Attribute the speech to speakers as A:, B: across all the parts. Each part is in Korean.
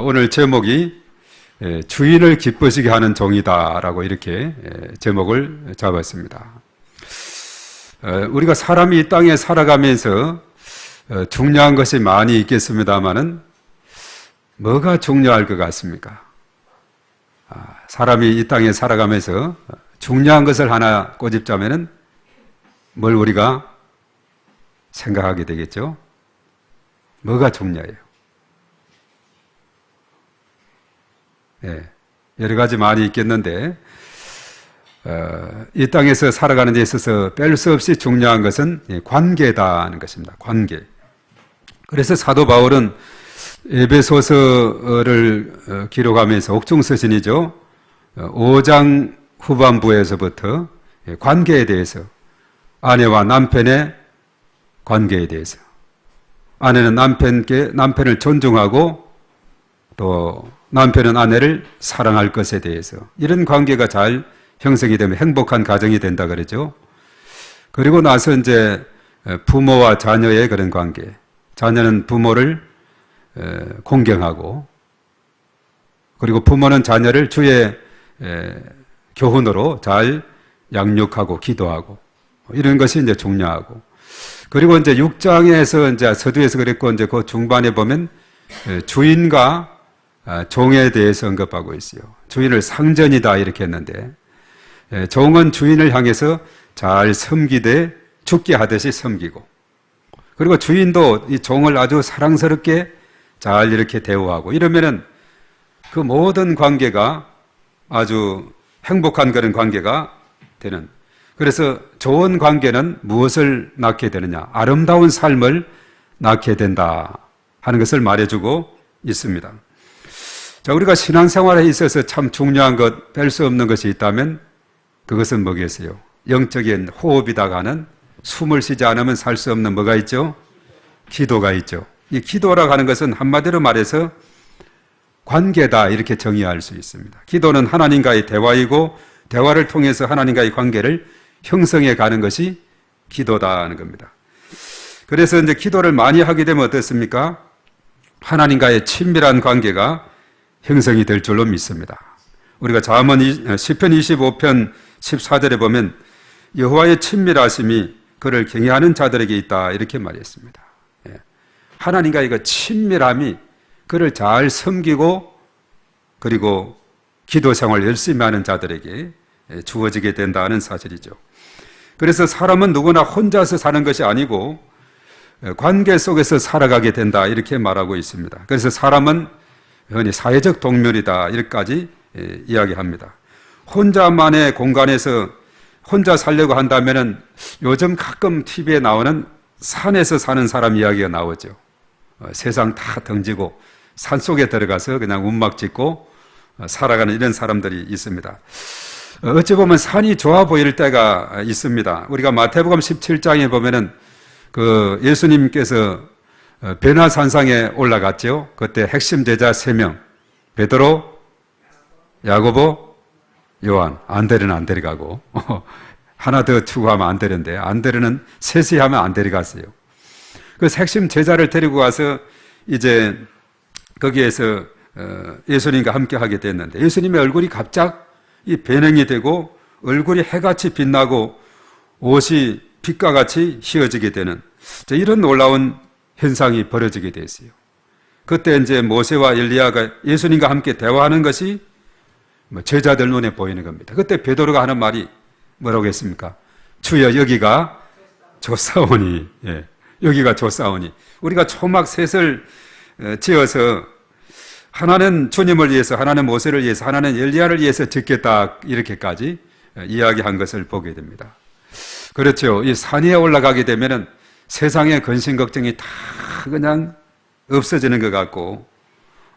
A: 오늘 제목이 주인을 기쁘시게 하는 종이다라고 이렇게 제목을 잡았습니다. 우리가 사람이 이 땅에 살아가면서 중요한 것이 많이 있겠습니다만은 뭐가 중요할 것 같습니까? 사람이 이 땅에 살아가면서 중요한 것을 하나 꼬집자면은 뭘 우리가 생각하게 되겠죠? 뭐가 중요해요? 여러 가지 많이 있겠는데 이 땅에서 살아가는 데 있어서 뺄 수 없이 중요한 것은 관계다는 것입니다. 관계. 그래서 사도 바울은 에베소서를 기록하면서 옥중서신이죠. 5장 후반부에서부터 관계에 대해서, 아내와 남편의 관계에 대해서, 아내는 남편을 존중하고 또 남편은 아내를 사랑할 것에 대해서, 이런 관계가 잘 형성이 되면 행복한 가정이 된다 그러죠. 그리고 나서 이제 부모와 자녀의 그런 관계, 자녀는 부모를 공경하고, 그리고 부모는 자녀를 주의 교훈으로 잘 양육하고 기도하고, 이런 것이 이제 중요하고, 그리고 이제 6장에서 이제 서두에서 그랬고, 이제 그 중반에 보면 주인과 종에 대해서 언급하고 있어요. 주인을 상전이다 이렇게 했는데, 종은 주인을 향해서 잘 섬기되 죽게 하듯이 섬기고, 그리고 주인도 이 종을 아주 사랑스럽게 잘 이렇게 대우하고, 이러면은 그 모든 관계가 아주 행복한 그런 관계가 되는, 그래서 좋은 관계는 무엇을 낳게 되느냐? 아름다운 삶을 낳게 된다 하는 것을 말해주고 있습니다. 자, 우리가 신앙생활에 있어서 참 중요한 것, 뺄 수 없는 것이 있다면 그것은 뭐겠어요? 영적인 호흡이다가 하는, 숨을 쉬지 않으면 살 수 없는 뭐가 있죠? 기도가 있죠. 이 기도라고 하는 것은 한마디로 말해서 관계다 이렇게 정의할 수 있습니다. 기도는 하나님과의 대화이고, 대화를 통해서 하나님과의 관계를 형성해 가는 것이 기도다 하는 겁니다. 그래서 이제 기도를 많이 하게 되면 어떻습니까? 하나님과의 친밀한 관계가 형성이 될 줄로 믿습니다. 우리가 시편 25편 14절에 보면 여호와의 친밀하심이 그를 경외하는 자들에게 있다 이렇게 말했습니다. 하나님과의 그 친밀함이 그를 잘 섬기고, 그리고 기도 생활 열심히 하는 자들에게 주어지게 된다는 사실이죠. 그래서 사람은 누구나 혼자서 사는 것이 아니고 관계 속에서 살아가게 된다 이렇게 말하고 있습니다. 그래서 사람은 흔히 사회적 동물이다 이렇게까지 이야기합니다. 혼자만의 공간에서 혼자 살려고 한다면은 요즘 가끔 TV에 나오는 산에서 사는 사람 이야기가 나오죠. 세상 다 던지고 산속에 들어가서 그냥 움막 짓고 살아가는 이런 사람들이 있습니다. 어찌 보면 산이 좋아 보일 때가 있습니다. 우리가 마태복음 17장에 보면은 그 예수님께서 베나산상에 올라갔죠. 그때 핵심 제자 3명, 베드로, 야고보, 요한. 안드레는 안 데려가고 하나 더 추구하면 안 되는데, 안드레는 셋이 하면 안 데려갔어요. 그 핵심 제자를 데리고 가서 이제 거기에서 예수님과 함께 하게 됐는데, 예수님의 얼굴이 갑자기 변형이 되고 얼굴이 해같이 빛나고 옷이 빛과 같이 휘어지게 되는 이런 놀라운 현상이 벌어지게 됐어요. 그때 이제 모세와 엘리야가 예수님과 함께 대화하는 것이 제자들 눈에 보이는 겁니다. 그때 베드로가 하는 말이 뭐라고 했습니까? 주여 여기가 좋사오니, 여기가 좋사오니. 우리가 초막 셋을 지어서 하나는 주님을 위해서, 하나는 모세를 위해서, 하나는 엘리야를 위해서 짓겠다 이렇게까지 이야기한 것을 보게 됩니다. 그렇죠. 이 산 위에 올라가게 되면은 세상의 근심 걱정이 다 그냥 없어지는 것 같고,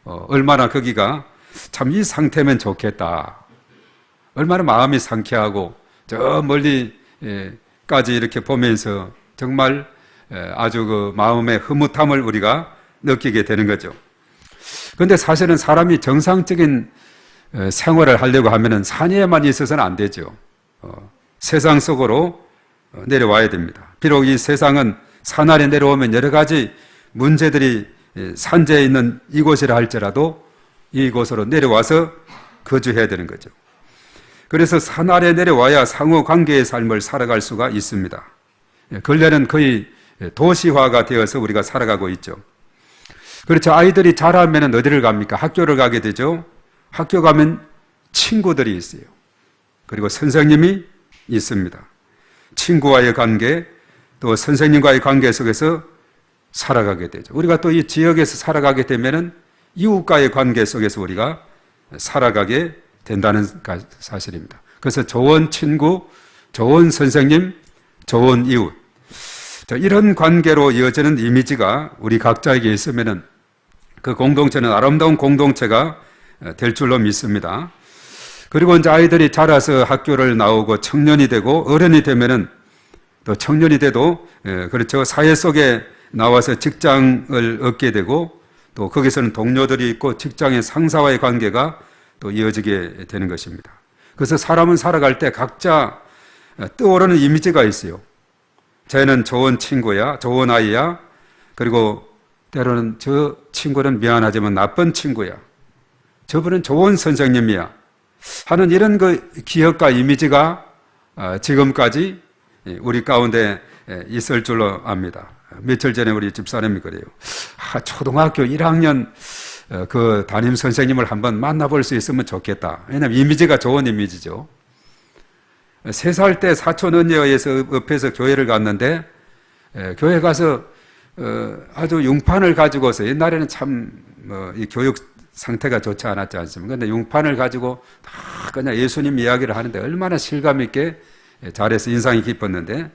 A: 얼마나 거기가 참 이 상태면 좋겠다, 얼마나 마음이 상쾌하고 저 멀리까지 이렇게 보면서 정말 아주 그 마음의 흐뭇함을 우리가 느끼게 되는 거죠. 그런데 사실은 사람이 정상적인 생활을 하려고 하면은 산 위에만 있어서는 안 되죠. 세상 속으로 내려와야 됩니다. 비록 이 세상은 산 아래 내려오면 여러 가지 문제들이 산재에 있는 이곳이라 할지라도 이곳으로 내려와서 거주해야 되는 거죠. 그래서 산 아래 내려와야 상호 관계의 삶을 살아갈 수가 있습니다. 근래는 거의 도시화가 되어서 우리가 살아가고 있죠. 그렇죠. 아이들이 자라면 어디를 갑니까? 학교를 가게 되죠. 학교 가면 친구들이 있어요. 그리고 선생님이 있습니다. 친구와의 관계, 또 선생님과의 관계 속에서 살아가게 되죠. 우리가 또 이 지역에서 살아가게 되면은 이웃과의 관계 속에서 우리가 살아가게 된다는 사실입니다. 그래서 좋은 친구, 좋은 선생님, 좋은 이웃. 이런 관계로 이어지는 이미지가 우리 각자에게 있으면은 그 공동체는 아름다운 공동체가 될 줄로 믿습니다. 그리고 이제 아이들이 자라서 학교를 나오고 청년이 되고 어른이 되면은 또 청년이 돼도 그렇죠. 사회 속에 나와서 직장을 얻게 되고 또 거기서는 동료들이 있고 직장의 상사와의 관계가 또 이어지게 되는 것입니다. 그래서 사람은 살아갈 때 각자 떠오르는 이미지가 있어요. 쟤는 좋은 친구야, 좋은 아이야. 그리고 때로는 저 친구는 미안하지만 나쁜 친구야. 저분은 좋은 선생님이야. 하는 이런 그 기억과 이미지가 지금까지 우리 가운데 있을 줄로 압니다. 며칠 전에 우리 집사님이 그래요. 초등학교 1학년 그 담임 선생님을 한번 만나볼 수 있으면 좋겠다. 왜냐하면 이미지가 좋은 이미지죠. 3살 때 사촌 언니에서 옆에서 교회를 갔는데 교회 가서 아주 융판을 가지고서 옛날에는 참 이 교육 상태가 좋지 않았지 않습니까? 근데 융판을 가지고 다 그냥 예수님 이야기를 하는데 얼마나 실감 있게 잘해서 인상이 깊었는데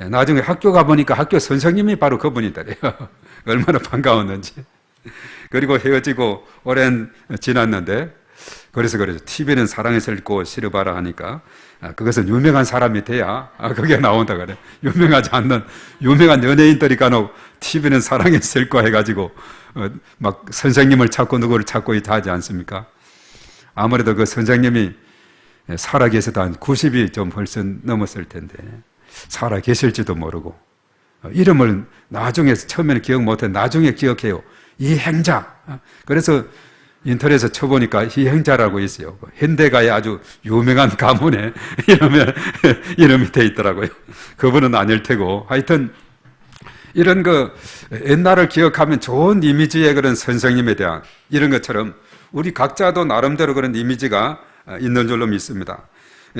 A: 나중에 학교 가보니까 학교 선생님이 바로 그분이더래요. 얼마나 반가웠는지. 그리고 헤어지고 오랜 지났는데 그래서 그러죠. TV는 사랑에 슬고 시르바라 하니까 그것은 유명한 사람이 돼야 그게 나온다 그래. 유명하지 않는 유명한 연예인들이 간혹 TV는 사랑에 슬고 해가지고 막 선생님을 찾고 누구를 찾고 있다 하지 않습니까? 아무래도 그 선생님이 살아계셔도 한 90이 좀 훨씬 넘었을 텐데 살아계실지도 모르고 이름을 나중에 처음에는 기억 못해 나중에 기억해요. 이행자. 그래서 인터넷에 쳐보니까 이행자라고 있어요. 현대가의 아주 유명한 가문에 이름이 돼 있더라고요. 그분은 아닐 테고 하여튼 이런 그 옛날을 기억하면 좋은 이미지의 그런 선생님에 대한 이런 것처럼 우리 각자도 나름대로 그런 이미지가 있는 줄로 믿습니다.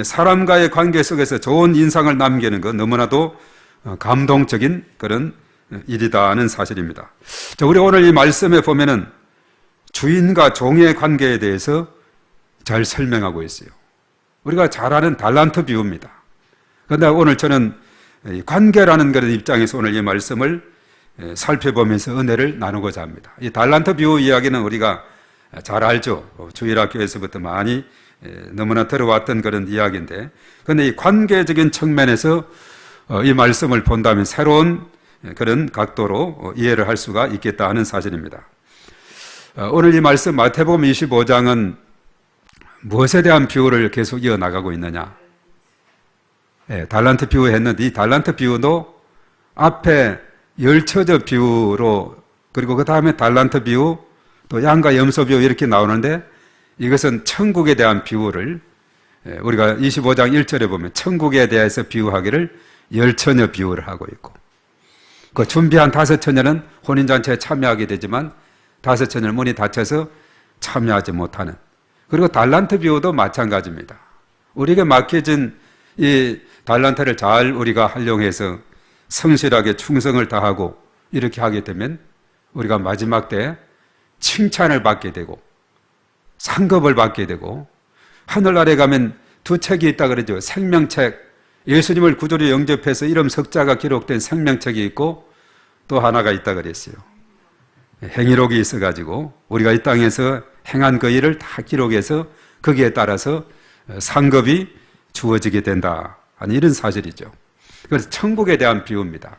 A: 사람과의 관계 속에서 좋은 인상을 남기는 것 너무나도 감동적인 그런 일이다 하는 사실입니다. 우리 오늘 이 말씀에 보면은 주인과 종의 관계에 대해서 잘 설명하고 있어요. 우리가 잘 아는 달란트 비유입니다. 그런데 오늘 저는 관계라는 그런 입장에서 오늘 이 말씀을 살펴보면서 은혜를 나누고자 합니다. 이 달란트 비유 이야기는 우리가 잘 알죠. 주일학교에서부터 많이 너무나 들어왔던 그런 이야기인데 그런데 이 관계적인 측면에서 이 말씀을 본다면 새로운 그런 각도로 이해를 할 수가 있겠다 하는 사실입니다. 오늘 이 말씀 마태복음 25장은 무엇에 대한 비유를 계속 이어나가고 있느냐? 달란트 비유 했는데 이 달란트 비유도 앞에 열처저 비유로 그리고 그 다음에 달란트 비유 또 양과 염소 비유 이렇게 나오는데 이것은 천국에 대한 비유를 우리가 25장 1절에 보면 천국에 대해서 비유하기를 열처녀 비유를 하고 있고 그 준비한 5처녀는 혼인잔치에 참여하게 되지만 5처녀는 문이 닫혀서 참여하지 못하는 그리고 달란트 비유도 마찬가지입니다. 우리에게 맡겨진 이 달란트를 잘 우리가 활용해서 성실하게 충성을 다하고 이렇게 하게 되면 우리가 마지막 때 칭찬을 받게 되고 상급을 받게 되고 하늘나라에 가면 2책이 있다 그러죠. 생명책, 예수님을 구주로 영접해서 이름 석자가 기록된 생명책이 있고 또 하나가 있다 그랬어요. 행위록이 있어가지고 우리가 이 땅에서 행한 그 일을 다 기록해서 거기에 따라서 상급이 주어지게 된다 하는 이런 사실이죠. 그래서 천국에 대한 비유입니다.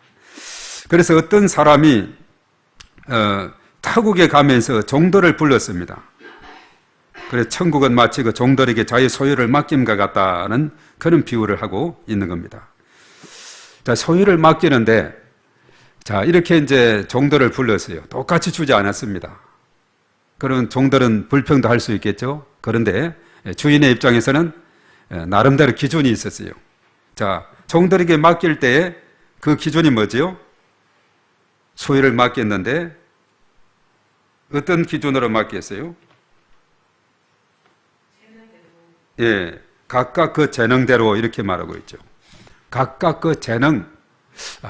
A: 그래서 어떤 사람이 타국에 가면서 종들을 불렀습니다. 그래서 천국은 마치 그 종들에게 자기 소유를 맡김과 같다는 그런 비유를 하고 있는 겁니다. 자, 소유를 맡기는데 자, 이렇게 이제 종들을 불렀어요. 똑같이 주지 않았습니다. 그런 종들은 불평도 할 수 있겠죠. 그런데 주인의 입장에서는 나름대로 기준이 있었어요. 자, 종들에게 맡길 때에 그 기준이 뭐지요? 소유를 맡겼는데 어떤 기준으로 맡겼어요? 예, 각각 그 재능대로 이렇게 말하고 있죠. 각각 그 재능,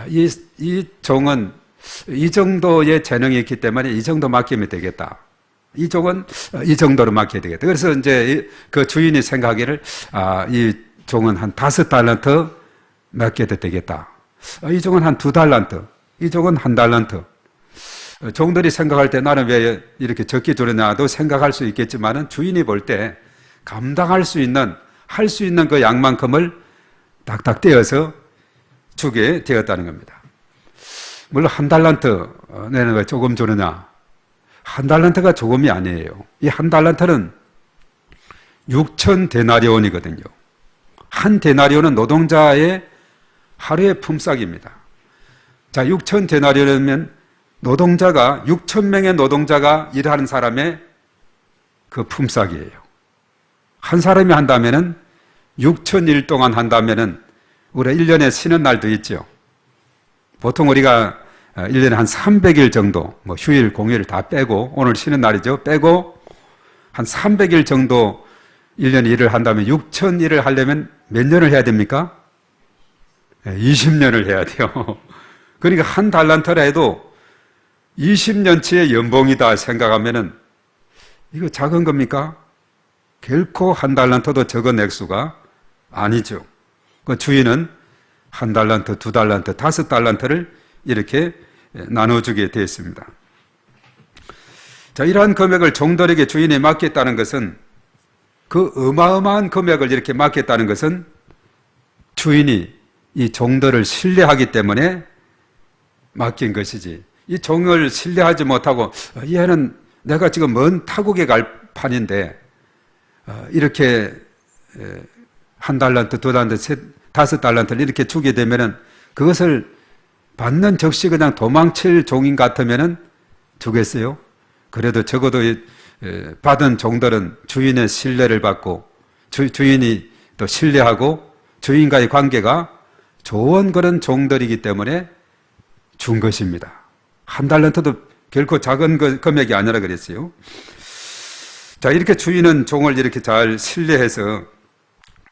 A: 이 종은 이 정도의 재능이 있기 때문에 이 정도 맡기면 되겠다. 이 종은 이 정도로 맡겨야 되겠다. 그래서 이제 그 주인이 생각하기를, 이 종은 한 5달란트 맡겨도 되겠다. 이 종은 한 2달란트, 이 종은 1달란트. 종들이 생각할 때 나는 왜 이렇게 적게 주느냐도 생각할 수 있겠지만은 주인이 볼 때 감당할 수 있는, 할 수 있는 그 양만큼을 딱딱 떼어서 주게 되었다는 겁니다. 물론 1달란트 내는 거 조금 주느냐? 1달란트가 조금이 아니에요. 이 1달란트는 6,000데나리온이거든요. 한 데나리온은 노동자의 하루의 품삯입니다. 자, 6,000데나리온이면 노동자가 6,000명의 노동자가 일하는 사람의 그 품삯이에요. 한 사람이 한다면은 6,000일 동안 한다면은 우리가 1년에 쉬는 날도 있죠. 보통 우리가 1년에 한 300일 정도, 뭐 휴일, 공휴일 다 빼고, 오늘 쉬는 날이죠. 빼고 한 300일 정도 1년 일을 한다면 6,000일을 하려면 몇 년을 해야 됩니까? 20년을 해야 돼요. 그러니까 1달란트라 해도 20년치의 연봉이다 생각하면은 이거 작은 겁니까? 결코 1달란트도 적은 액수가 아니죠. 그 주인은 1달란트, 2달란트, 5달란트를 이렇게 나눠주게 되었습니다. 자, 이러한 금액을 종들에게 주인이 맡겼다는 것은, 그 어마어마한 금액을 이렇게 맡겼다는 것은 주인이 이 종들을 신뢰하기 때문에 맡긴 것이지, 이 종을 신뢰하지 못하고 얘는 내가 지금 먼 타국에 갈 판인데 이렇게 1달란트, 2달란트, 5달란트를 이렇게 주게 되면은 그것을 받는 즉시 그냥 도망칠 종인 같으면은 주겠어요? 그래도 적어도 받은 종들은 주인의 신뢰를 받고 주인이 또 신뢰하고 주인과의 관계가 좋은 그런 종들이기 때문에 준 것입니다. 1달란트도 결코 작은 금액이 아니라 그랬어요. 자, 이렇게 주인은 종을 이렇게 잘 신뢰해서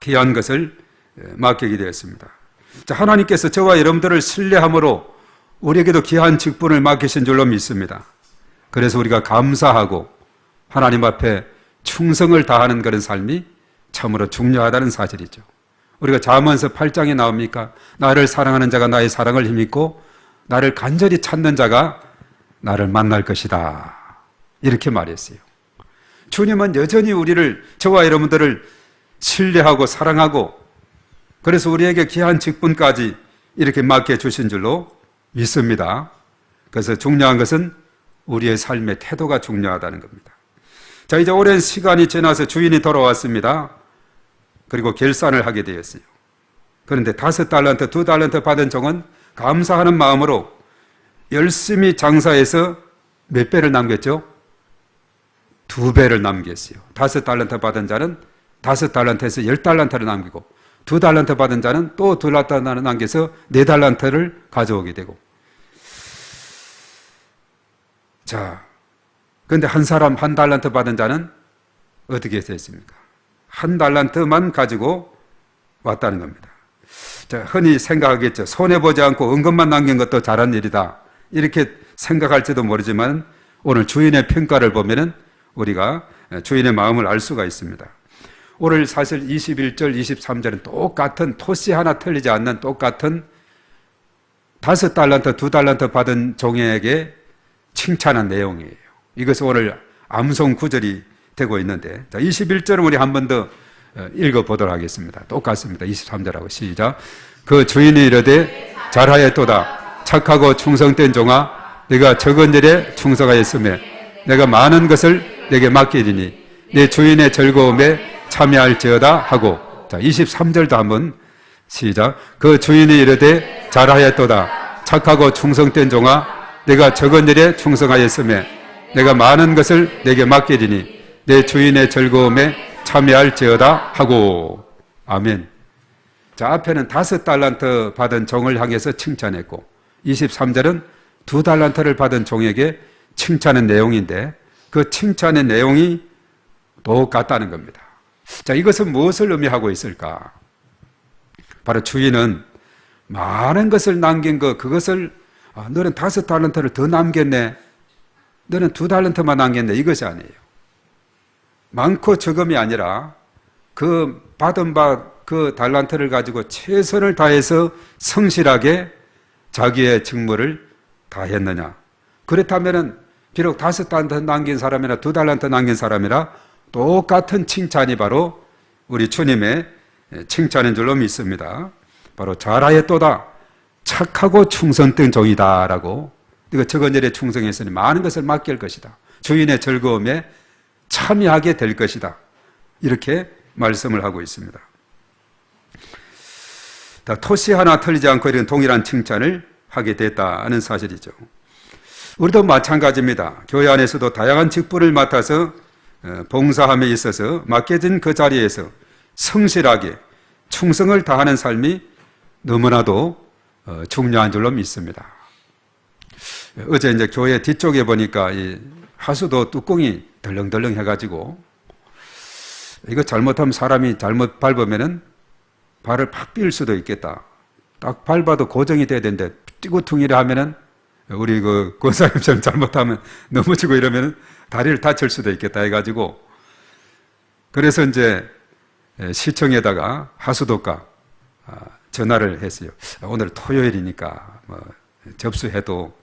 A: 귀한 것을 맡기게 되었습니다. 자, 하나님께서 저와 여러분들을 신뢰함으로 우리에게도 귀한 직분을 맡기신 줄로 믿습니다. 그래서 우리가 감사하고 하나님 앞에 충성을 다하는 그런 삶이 참으로 중요하다는 사실이죠. 우리가 잠언서 8장에 나옵니까? 나를 사랑하는 자가 나의 사랑을 힘입고 나를 간절히 찾는 자가 나를 만날 것이다. 이렇게 말했어요. 주님은 여전히 우리를, 저와 여러분들을 신뢰하고 사랑하고, 그래서 우리에게 귀한 직분까지 이렇게 맡겨주신 줄로 믿습니다. 그래서 중요한 것은 우리의 삶의 태도가 중요하다는 겁니다. 자, 이제 오랜 시간이 지나서 주인이 돌아왔습니다. 그리고 결산을 하게 되었어요. 그런데 5달란트, 2달란트 받은 종은 감사하는 마음으로 열심히 장사해서 몇 배를 남겼죠? 2배를 남겼어요. 5달란트 받은 자는 5달란트에서 10달란트를 남기고, 2달란트 받은 자는 또 2달란트를 남겨서 4달란트를 가져오게 되고. 자, 그런데 한 사람 1달란트 받은 자는 어떻게 했습니까? 1달란트만 가지고 왔다는 겁니다. 자, 흔히 생각하겠죠. 손해보지 않고 은금만 남긴 것도 잘한 일이다. 이렇게 생각할지도 모르지만 오늘 주인의 평가를 보면은 우리가 주인의 마음을 알 수가 있습니다. 오늘 사실 21절, 23절은 똑같은, 토시 하나 틀리지 않는 똑같은 5달란트, 2달란트 받은 종에게 칭찬한 내용이에요. 이것이 오늘 암송 구절이 되고 있는데, 자, 21절은 우리 한 번 더 읽어보도록 하겠습니다. 똑같습니다. 23절하고 시작. 그 주인이 이르되 잘하였도다. 착하고 충성된 종아, 네가 적은 일에 충성하였으며 내가 많은 것을 내게 맡기리니 내 주인의 즐거움에 참여할지어다 하고. 자, 23절도 한번 시작. 그 주인이 이르되 잘하였도다. 착하고 충성된 종아, 네가 적은 일에 충성하였으며 내가 많은 것을 내게 맡기리니 내 주인의 즐거움에 참여할지어다 하고. 아멘. 자, 앞에는 5달란트 받은 종을 향해서 칭찬했고 23절은 2달란트를 받은 종에게 칭찬한 내용인데 그 칭찬의 내용이 똑같다는 겁니다. 자, 이것은 무엇을 의미하고 있을까? 바로 주인은 많은 것을 남긴 그것을 너는 5달란트를 더 남겼네, 너는 2달란트만 남겼네, 이것이 아니에요. 많고 적음이 아니라 그 받은 바 그 달란트를 가지고 최선을 다해서 성실하게 자기의 직무를 다했느냐. 그렇다면 비록 5달란트 남긴 사람이나 2달란트 남긴 사람이라 똑같은 칭찬이 바로 우리 주님의 칭찬인 줄로 믿습니다. 바로 잘하였도다, 착하고 충성된 종이다 라고. 이거 적은 일에 충성했으니 많은 것을 맡길 것이다, 주인의 즐거움에 참여하게 될 것이다, 이렇게 말씀을 하고 있습니다. 토시 하나 틀리지 않고 이런 동일한 칭찬을 하게 됐다는 사실이죠. 우리도 마찬가지입니다. 교회 안에서도 다양한 직분을 맡아서 봉사함에 있어서 맡겨진 그 자리에서 성실하게 충성을 다하는 삶이 너무나도 중요한 줄로 믿습니다. 어제 이제 교회 뒤쪽에 보니까 이 하수도 뚜껑이 덜렁덜렁 해가지고 이거 잘못하면 사람이 잘못 밟으면은 발을 팍 삘 수도 있겠다. 딱 밟아도 고정이 돼야 되는데 띠구퉁이라 하면은 우리 그 권사님처럼 잘못하면 넘어지고 이러면은 다리를 다칠 수도 있겠다 해가지고 그래서 이제 시청에다가 하수도가 전화를 했어요. 오늘 토요일이니까 뭐 접수해도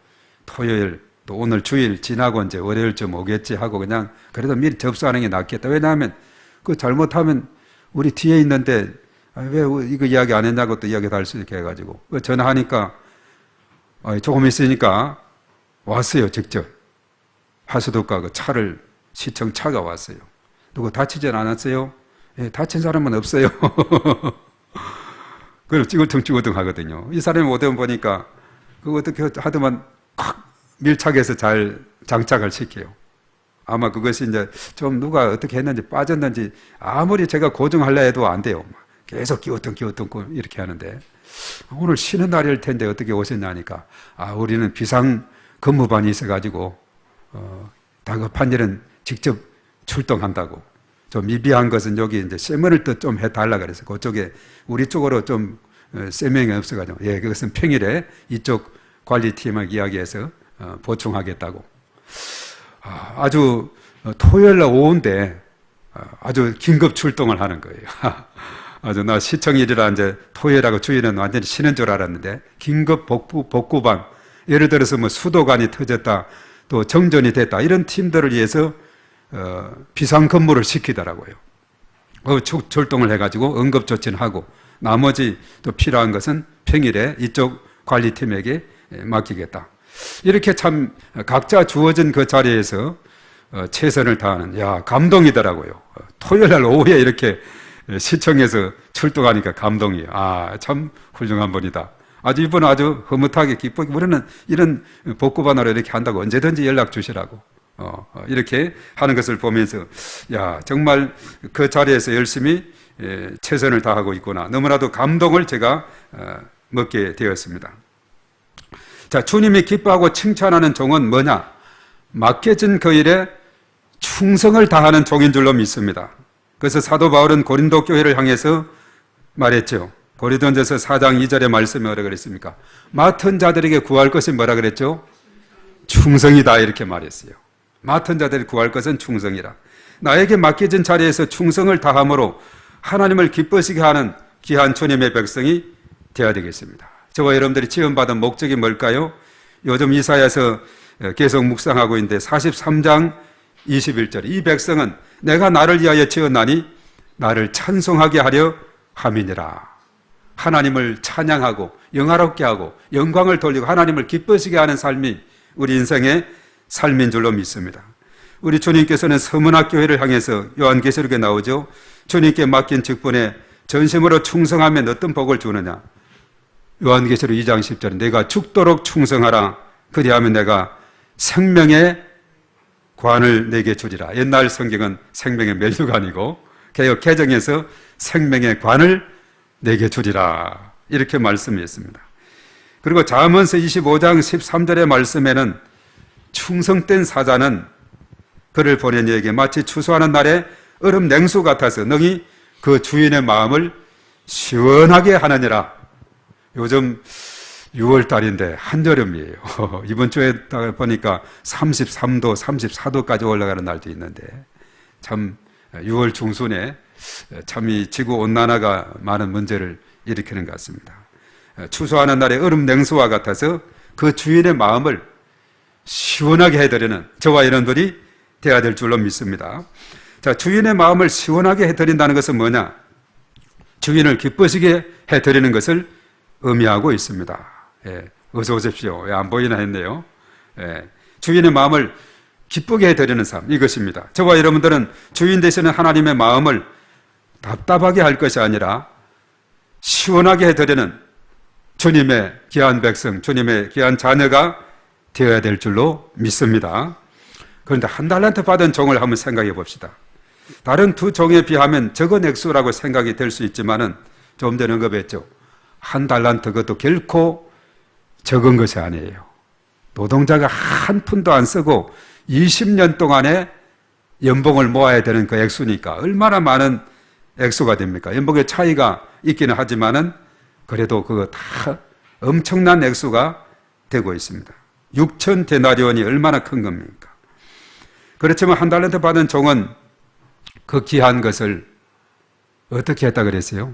A: 토요일 또 오늘 주일 지나고 이제 월요일쯤 오겠지 하고 그냥 그래도 미리 접수하는 게 낫겠다. 왜냐하면 그 잘못하면 우리 뒤에 있는데 왜 이거 이야기 안 했냐고 또 이야기도 할 수 있게 해가지고 전화하니까 조금 있으니까 왔어요. 직접 하수도가 그 차를 시청 차가 왔어요. 누구 다치진 않았어요? 예, 다친 사람은 없어요. 그걸 찌글퉁 하거든요. 이 사람이 오대면 보니까 그거 어떻게 하더만 콱 밀착해서 잘 장착을 시켜요. 아마 그것이 이제 좀 누가 어떻게 했는지 빠졌는지 아무리 제가 고정하려 해도 안 돼요. 계속 끼우뚱 이렇게 하는데 오늘 쉬는 날일 텐데 어떻게 오셨냐니까 우리는 비상 근무반이 있어가지고 다급한 일은 직접 출동한다고. 좀 미비한 것은 여기 이제 세면을 또 좀 해달라 그래서 그쪽에 우리 쪽으로 좀 세명이 없어가지고 그것은 평일에 이쪽 관리팀을 이야기해서 보충하겠다고. 아주 토요일 날 오후인데 아주 긴급 출동을 하는 거예요. 아주 나 시청일이라 이제 토요일하고 주일은 완전히 쉬는 줄 알았는데 긴급 복구반, 예를 들어서 뭐 수도관이 터졌다, 또 정전이 됐다, 이런 팀들을 위해서 비상 근무를 시키더라고요. 출동을 해가지고 응급조치는 하고 나머지 또 필요한 것은 평일에 이쪽 관리팀에게 맡기겠다. 이렇게 참 각자 주어진 그 자리에서 최선을 다하는, 감동이더라고요. 토요일 날 오후에 이렇게 시청에서 출동하니까 감동이에요. 참 훌륭한 분이다. 아주 이분은 아주 흐뭇하게 기쁘게, 우리는 이런 복구반으로 이렇게 한다고 언제든지 연락 주시라고 이렇게 하는 것을 보면서 정말 그 자리에서 열심히 최선을 다하고 있구나. 너무나도 감동을 제가 먹게 되었습니다. 자, 주님이 기뻐하고 칭찬하는 종은 뭐냐? 맡겨진 그 일에 충성을 다하는 종인 줄로 믿습니다. 그래서 사도 바울은 고린도 교회를 향해서 말했죠. 고린도전서 4장 2절의 말씀이 뭐라 그랬습니까? 맡은 자들에게 구할 것이 뭐라 그랬죠? 충성이다, 이렇게 말했어요. 맡은 자들이 구할 것은 충성이라. 나에게 맡겨진 자리에서 충성을 다함으로 하나님을 기쁘시게 하는 귀한 주님의 백성이 되어야 되겠습니다. 저와 여러분들이 지원받은 목적이 뭘까요? 요즘 이사야서 계속 묵상하고 있는데 43장 21절, 이 백성은 내가 나를 위하여 지었나니 나를 찬송하게 하려 함이니라. 하나님을 찬양하고 영화롭게 하고 영광을 돌리고 하나님을 기쁘시게 하는 삶이 우리 인생의 삶인 줄로 믿습니다. 우리 주님께서는 서문학교회를 향해서 요한계시록에 나오죠. 주님께 맡긴 직분에 전심으로 충성하면 어떤 복을 주느냐. 요한계시록 2장 10절에 내가 죽도록 충성하라. 그리하면 내가 생명의 관을 내게 주리라. 옛날 성경은 생명의 멸류가 아니고 개역 개정에서 생명의 관을 내게 주리라. 이렇게 말씀했습니다. 그리고 잠언서 25장 13절의 말씀에는 충성된 사자는 그를 보낸 이에게 마치 추수하는 날에 얼음 냉수 같아서 능히 그 주인의 마음을 시원하게 하느니라. 요즘 6월달인데 한여름이에요. 이번 주에 보니까 33도, 34도까지 올라가는 날도 있는데 참 6월 중순에 참 이 지구온난화가 많은 문제를 일으키는 것 같습니다. 추수하는 날에 얼음 냉수와 같아서 그 주인의 마음을 시원하게 해드리는 저와 여러분들이 되어야 될 줄로 믿습니다. 자, 주인의 마음을 시원하게 해드린다는 것은 뭐냐? 주인을 기쁘시게 해드리는 것을 의미하고 있습니다. 예, 어서 오십시오. 왜 안 보이나 했네요. 예, 주인의 마음을 기쁘게 해드리는 삶, 이것입니다. 저와 여러분들은 주인 되시는 하나님의 마음을 답답하게 할 것이 아니라 시원하게 해드리는 주님의 귀한 백성, 주님의 귀한 자녀가 되어야 될 줄로 믿습니다. 그런데 한 달란트 받은 종을 한번 생각해 봅시다. 다른 두 종에 비하면 적은 액수라고 생각이 될 수 있지만은 좀 전에 언급했죠. 한 달란트 그것도 결코 적은 것이 아니에요. 노동자가 한 푼도 안 쓰고 20년 동안에 연봉을 모아야 되는 그 액수니까 얼마나 많은 액수가 됩니까? 연봉의 차이가 있기는 하지만은 그래도 그거 다 엄청난 액수가 되고 있습니다. 6천 데나리온이 얼마나 큰 겁니까? 그렇지만 한 달란트 받은 종은 그 귀한 것을 어떻게 했다 그랬어요?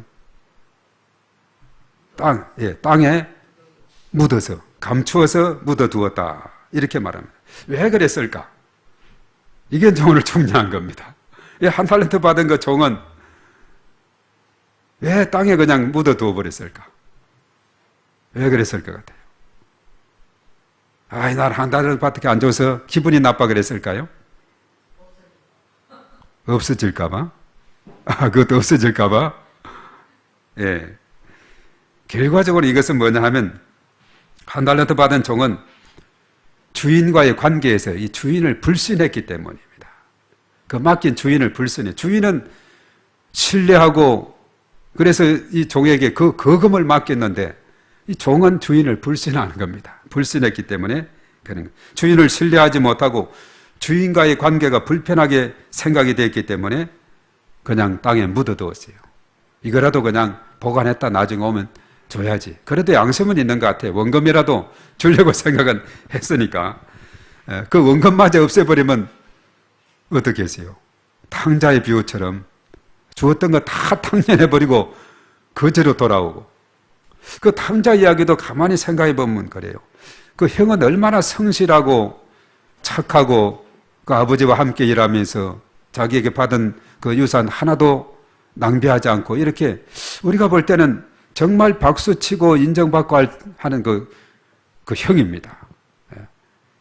A: 땅에 묻어서, 감추어서 묻어두었다. 이렇게 말합니다. 왜 그랬을까? 이게 오늘 중요한 겁니다. 한 달란트 받은 그 종은 왜 땅에 그냥 묻어두어 버렸을까? 왜 그랬을 것 같아요? 난 한 달란트 밖에 안 줘서 기분이 나빠 그랬을까요? 없어질까봐? 그것도 없어질까봐? 예. 결과적으로 이것은 뭐냐 하면, 한 달란트 받은 종은 주인과의 관계에서 이 주인을 불신했기 때문입니다. 그 맡긴 주인을 불신해. 주인은 신뢰하고, 그래서 이 종에게 그 거금을 맡겼는데, 이 종은 주인을 불신하는 겁니다. 불신했기 때문에 그런 거예요. 주인을 신뢰하지 못하고, 주인과의 관계가 불편하게 생각이 됐기 때문에 그냥 땅에 묻어두었어요. 이거라도 그냥 보관했다 나중에 오면 줘야지. 그래도 양심은 있는 것 같아요. 원금이라도 주려고 생각은 했으니까. 그 원금마저 없애버리면 어떻게 했어요? 탕자의 비유처럼 주었던 거 다 탕진해버리고 거지로 돌아오고. 그 탕자 이야기도 가만히 생각해 보면 그래요. 그 형은 얼마나 성실하고 착하고 그 아버지와 함께 일하면서 자기에게 받은 그 유산 하나도 낭비하지 않고 이렇게 우리가 볼 때는 정말 박수치고 인정받고 하는 그 형입니다.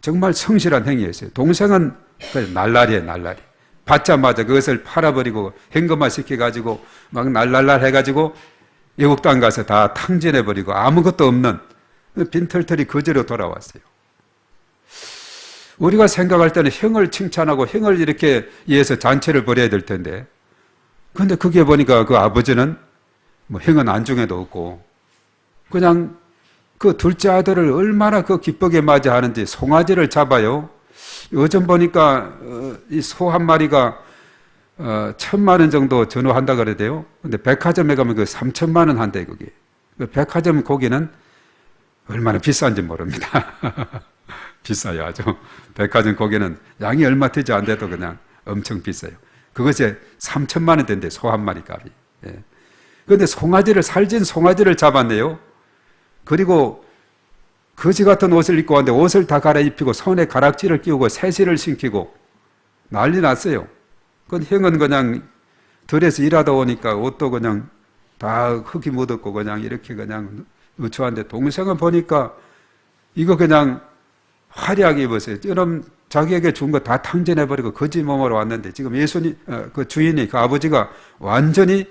A: 정말 성실한 행위였어요. 동생은 날라리예요, 날라리. 받자마자 그것을 팔아버리고 현금화 시켜가지고 막 날랄랄 해가지고 외국 땅 가서 다 탕진해버리고 아무것도 없는 빈털털이 거지로 돌아왔어요. 우리가 생각할 때는 형을 칭찬하고 형을 이렇게 위해서 잔치를 벌여야 될 텐데, 그런데 그게 보니까 그 아버지는 뭐 형은 안중에도 없고 그냥 그 둘째 아들을 얼마나 그 기쁘게 맞이하는지 송아지를 잡아요. 요즘 보니까 이 소 한 마리가 1,000만 원 정도 전후한다 그래도요. 근데 백화점에 가면 그 3,000만 원 한대 그게. 그 백화점 고기는 얼마나 비싼지 모릅니다. 비싸요, 아주. 백화점 고기는 양이 얼마 되지 않는데도 그냥 엄청 비싸요. 그것이 3,000만 원 된대, 소 한 마리 값이. 예. 그런데 살진 송아지를 잡았네요. 그리고 거지 같은 옷을 입고 왔는데 옷을 다 갈아입히고 손에 가락지를 끼우고 새실을 신기고 난리 났어요. 그 형은 그냥 들에서 일하다 오니까 옷도 그냥 다 흙이 묻었고 그냥 이렇게 그냥 우추한데, 동생은 보니까 이거 그냥 화려하게 입었어요. 여러분 자기에게 준 거 다 탕진해버리고 거지 몸으로 왔는데 지금 예수님, 그 주인이, 그 아버지가 완전히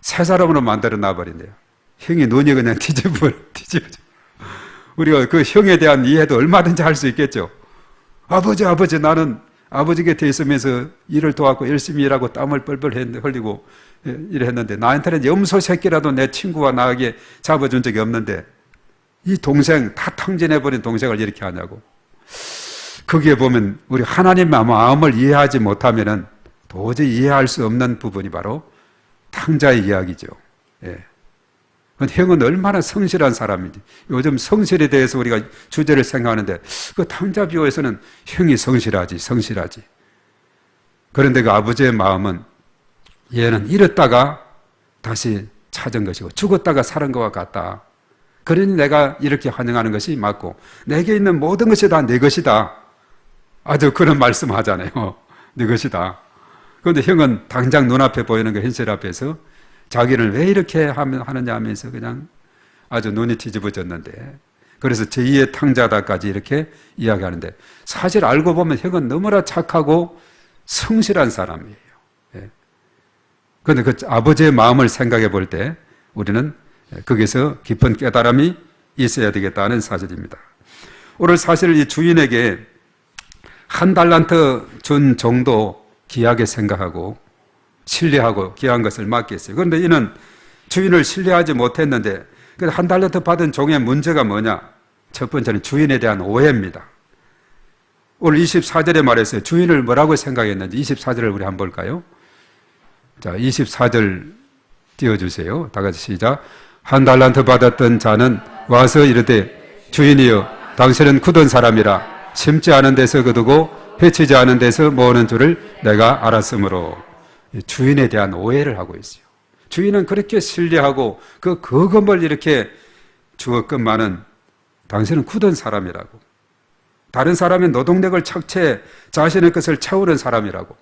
A: 새 사람으로 만들어 놔버린대요. 형이 눈이 그냥 뒤집어져. 우리가 그 형에 대한 이해도 얼마든지 할 수 있겠죠. 아버지 나는 아버지 곁에 있으면서 일을 도왔고 열심히 일하고 땀을 뻘뻘 흘리고 이랬는데 나한테는 염소 새끼라도 내 친구와 나에게 잡아준 적이 없는데 이 동생 다 탕진해버린 동생을 이렇게 하냐고. 거기에 보면 우리 하나님의 마음을 이해하지 못하면은 도저히 이해할 수 없는 부분이 바로 탕자의 이야기죠. 예. 형은 얼마나 성실한 사람인지. 요즘 성실에 대해서 우리가 주제를 생각하는데 그 탕자 비유에서는 형이 성실하지. 그런데 그 아버지의 마음은 얘는 잃었다가 다시 찾은 것이고 죽었다가 살은 것과 같다. 그러니 내가 이렇게 환영하는 것이 맞고 내게 있는 모든 것이 다 내 것이다. 아주 그런 말씀 하잖아요. 내 것이다. 그런데 형은 당장 눈앞에 보이는 그 현실 앞에서 자기를 왜 이렇게 하느냐 하면서 그냥 아주 눈이 뒤집어졌는데 그래서 제2의 탕자다까지 이렇게 이야기하는데 사실 알고 보면 형은 너무나 착하고 성실한 사람이에요. 그런데 그 아버지의 마음을 생각해 볼 때 우리는 거기서 깊은 깨달음이 있어야 되겠다는 사실입니다. 오늘 사실 이 주인에게 1달란트 준 정도 귀하게 생각하고 신뢰하고 귀한 것을 맡겼어요. 그런데 이는 주인을 신뢰하지 못했는데 1달란트 받은 종의 문제가 뭐냐? 첫 번째는 주인에 대한 오해입니다. 오늘 24절에 말했어요. 주인을 뭐라고 생각했는지 24절을 우리 한번 볼까요? 자, 24절 띄워주세요. 다 같이 시작. 1달란트 받았던 자는 와서 이르되 주인이여 당신은 굳은 사람이라 심지 않은 데서 거두고 해치지 않은 데서 모으는 줄을 내가 알았으므로 주인에 대한 오해를 하고 있어요. 주인은 그렇게 신뢰하고 그 거금을 이렇게 주었건만은 당신은 굳은 사람이라고. 다른 사람의 노동력을 착취해 자신의 것을 채우는 사람이라고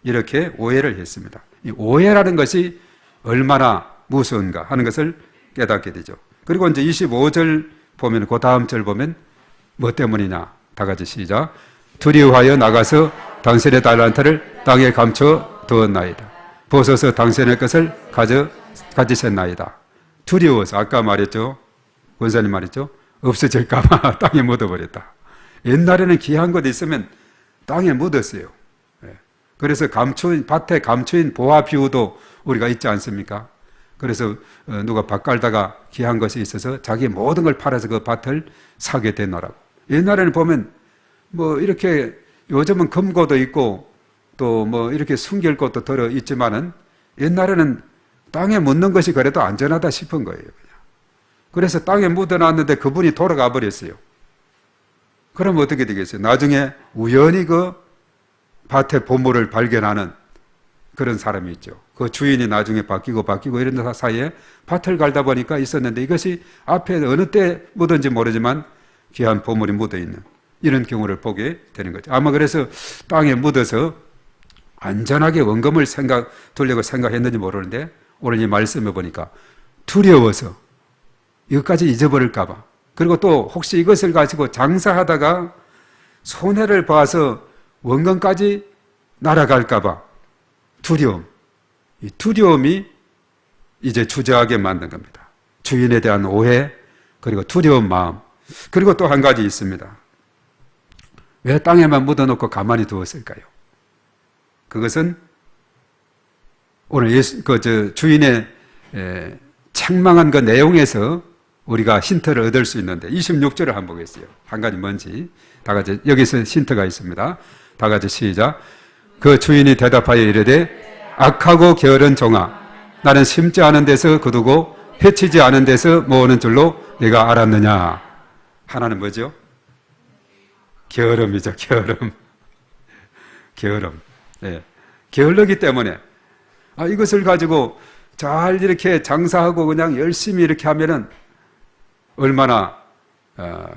A: 이렇게 오해를 했습니다. 이 오해라는 것이 얼마나 무서운가 하는 것을 깨닫게 되죠. 그리고 이제 25절 보면 그 다음 절 보면 뭐 때문이냐? 다 같이 시작. 두려워하여 나가서 당신의 달란트를 땅에 감춰 두었나이다. 벗어서 당신의 것을 가지셨나이다. 두려워서 아까 말했죠. 원사님 말했죠. 없어질까봐 땅에 묻어버렸다. 옛날에는 귀한 것 있으면 땅에 묻었어요. 그래서 밭에 감추인 보화 비유도 우리가 있지 않습니까? 그래서 누가 밭 깔다가 귀한 것이 있어서 자기 모든 걸 팔아서 그 밭을 사게 되노라고. 옛날에는 보면 뭐 이렇게 요즘은 금고도 있고 또 뭐 이렇게 숨길 것도 들어 있지만은 옛날에는 땅에 묻는 것이 그래도 안전하다 싶은 거예요. 그냥. 그래서 땅에 묻어놨는데 그분이 돌아가 버렸어요. 그럼 어떻게 되겠어요? 나중에 우연히 그 밭의 보물을 발견하는 그런 사람이 있죠. 그 주인이 나중에 바뀌고 이런 사이에 밭을 갈다 보니까 있었는데 이것이 앞에 어느 때 묻은지 모르지만 귀한 보물이 묻어있는 이런 경우를 보게 되는 거죠. 아마 그래서 땅에 묻어서 안전하게 원금을 두려고 생각했는지 모르는데 오늘 이 말씀해 보니까 두려워서 이것까지 잊어버릴까봐 그리고 또 혹시 이것을 가지고 장사하다가 손해를 봐서 원금까지 날아갈까봐 두려움. 이 두려움이 이제 주저하게 만든 겁니다. 주인에 대한 오해, 그리고 두려운 마음. 그리고 또 한 가지 있습니다. 왜 땅에만 묻어놓고 가만히 두었을까요? 그것은 오늘 주인의 책망한 그 내용에서 우리가 힌트를 얻을 수 있는데 26절을 한번 보겠어요. 한 가지 뭔지. 다 같이 여기서 힌트가 있습니다. 다 같이 시작. 그 주인이 대답하여 이르되 악하고 게으른 종아 나는 심지 않은 데서 거두고 해치지 않은 데서 모으는 줄로 네가 알았느냐. 하나는 뭐죠? 게으름이죠. 게으름. 네. 게을르기 때문에 이것을 가지고 잘 이렇게 장사하고 그냥 열심히 이렇게 하면은 얼마나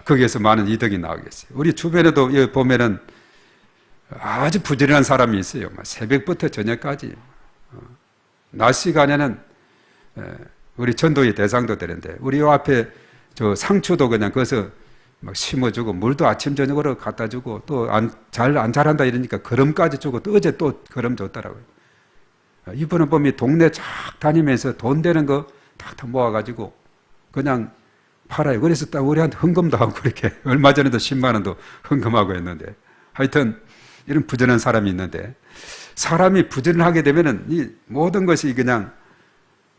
A: 거기에서 많은 이득이 나오겠어요. 우리 주변에도 보면은 아주 부지런한 사람이 있어요. 새벽부터 저녁까지. 낮 시간에는 우리 전도의 대상도 되는데 우리 요 앞에 저 상추도 그냥 거기서 막 심어주고 물도 아침 저녁으로 갖다 주고 또 잘 안 자란다 이러니까 거름까지 주고 또 어제 또 거름 줬더라고요. 이분은 보면 동네 쫙 다니면서 돈 되는 거 다 모아가지고 그냥 팔아요. 그래서 딱 우리한테 헌금도 하고 그렇게 얼마 전에도 10만 원도 헌금하고 했는데 하여튼 이런 부지런한 사람이 있는데, 사람이 부지런하게 되면은 이 모든 것이 그냥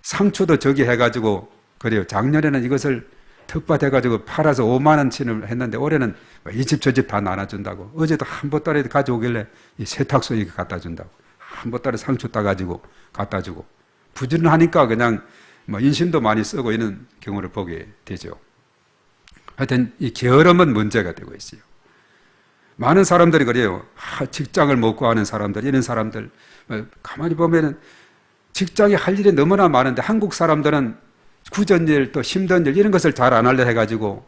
A: 상추도 저기 해가지고, 그래요. 작년에는 이것을 텃밭해가지고 팔아서 5만 원치를 했는데 올해는 이 집 저 집 다 나눠준다고. 어제도 한 보따리 가져오길래 이 세탁소에 갖다 준다고. 한 보따리 상추 따가지고 갖다 주고. 부지런하니까 그냥 뭐 인심도 많이 쓰고 이런 경우를 보게 되죠. 하여튼 이 게으름은 문제가 되고 있어요. 많은 사람들이 그래요. 직장을 못 구하는 사람들, 이런 사람들 가만히 보면은 직장에 할 일이 너무나 많은데 한국 사람들은 굳은 일 또 힘든 일 이런 것을 잘 안 하려 해가지고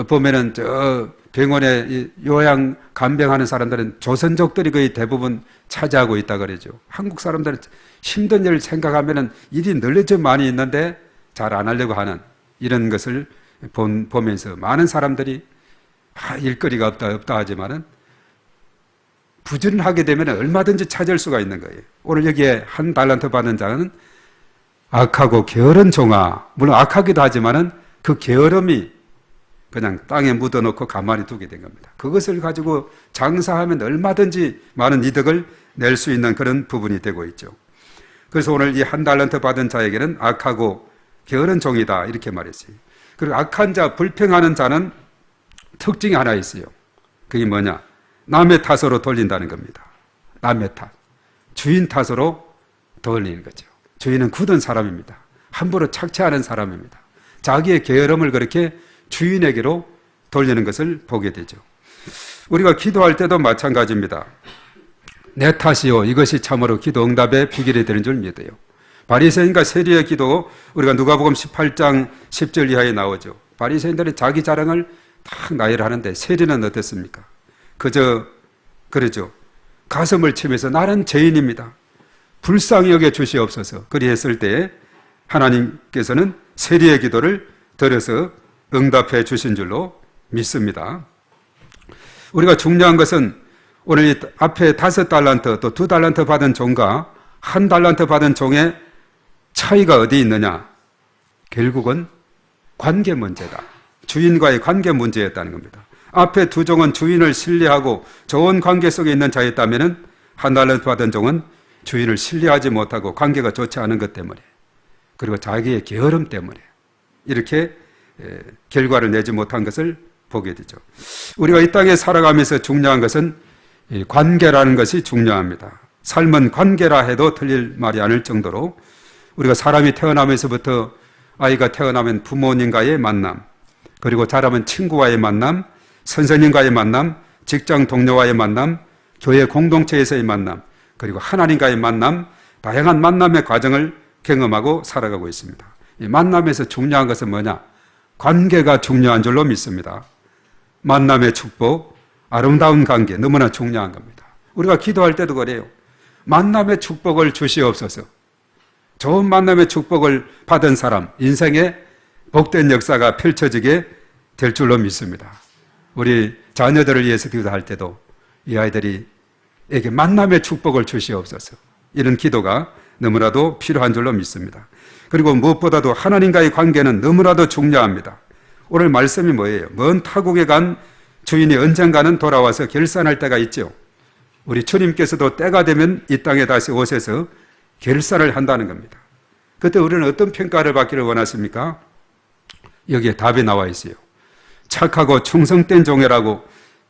A: 보면은 저 병원에 요양 간병하는 사람들은 조선족들이 거의 대부분 차지하고 있다 그러죠. 한국 사람들은 힘든 일을 생각하면은 일이 늘려져 많이 있는데 잘 안 하려고 하는 이런 것을 보면서 많은 사람들이 일거리가 없다 하지만은 부지런하게 되면 얼마든지 찾을 수가 있는 거예요. 오늘 여기에 한 달란트 받은 자는 악하고 게으른 종아, 물론 악하기도 하지만은 그 게으름이 그냥 땅에 묻어놓고 가만히 두게 된 겁니다. 그것을 가지고 장사하면 얼마든지 많은 이득을 낼 수 있는 그런 부분이 되고 있죠. 그래서 오늘 이 한 달란트 받은 자에게는 악하고 게으른 종이다 이렇게 말했어요. 그리고 악한 자, 불평하는 자는 특징이 하나 있어요. 그게 뭐냐? 남의 탓으로 돌린다는 겁니다. 남의 탓. 주인 탓으로 돌리는 거죠. 주인은 굳은 사람입니다. 함부로 착취하는 사람입니다. 자기의 게으름을 그렇게 주인에게로 돌리는 것을 보게 되죠. 우리가 기도할 때도 마찬가지입니다. 내 탓이요. 이것이 참으로 기도 응답의 비결이 되는 줄 믿어요. 바리새인과 세리의 기도, 우리가 누가복음 18장 10절 이하에 나오죠. 바리새인들은 자기 자랑을 딱 나열을 하는데 세리는 어땠습니까? 그저 그러죠. 가슴을 치면서 나는 죄인입니다. 불쌍히 여겨 주시옵소서. 그리했을 때 하나님께서는 세리의 기도를 들어서 응답해 주신 줄로 믿습니다. 우리가 중요한 것은 오늘 이 앞에 5달란트 또 2달란트 받은 종과 1달란트 받은 종의 차이가 어디 있느냐? 결국은 관계 문제다. 주인과의 관계 문제였다는 겁니다. 앞에 2 종은 주인을 신뢰하고 좋은 관계 속에 있는 자였다면 1달란트 받은 종은 주인을 신뢰하지 못하고 관계가 좋지 않은 것 때문에 그리고 자기의 게으름 때문에 이렇게 결과를 내지 못한 것을 보게 되죠. 우리가 이 땅에 살아가면서 중요한 것은 관계라는 것이 중요합니다. 삶은 관계라 해도 틀릴 말이 아닐 정도로 우리가 사람이 태어나면서부터 아이가 태어나면 부모님과의 만남, 그리고 자라면 친구와의 만남, 선생님과의 만남, 직장 동료와의 만남, 교회 공동체에서의 만남, 그리고 하나님과의 만남, 다양한 만남의 과정을 경험하고 살아가고 있습니다. 이 만남에서 중요한 것은 뭐냐? 관계가 중요한 줄로 믿습니다. 만남의 축복, 아름다운 관계 너무나 중요한 겁니다. 우리가 기도할 때도 그래요. 만남의 축복을 주시옵소서. 좋은 만남의 축복을 받은 사람, 인생의 복된 역사가 펼쳐지게 될 줄로 믿습니다. 우리 자녀들을 위해서 기도할 때도 이 아이들에게 만남의 축복을 주시옵소서. 이런 기도가 너무나도 필요한 줄로 믿습니다. 그리고 무엇보다도 하나님과의 관계는 너무나도 중요합니다. 오늘 말씀이 뭐예요? 먼 타국에 간 주인이 언젠가는 돌아와서 결산할 때가 있죠. 우리 주님께서도 때가 되면 이 땅에 다시 오셔서 결산을 한다는 겁니다. 그때 우리는 어떤 평가를 받기를 원하십니까? 여기에 답이 나와 있어요. 착하고 충성된 종이라고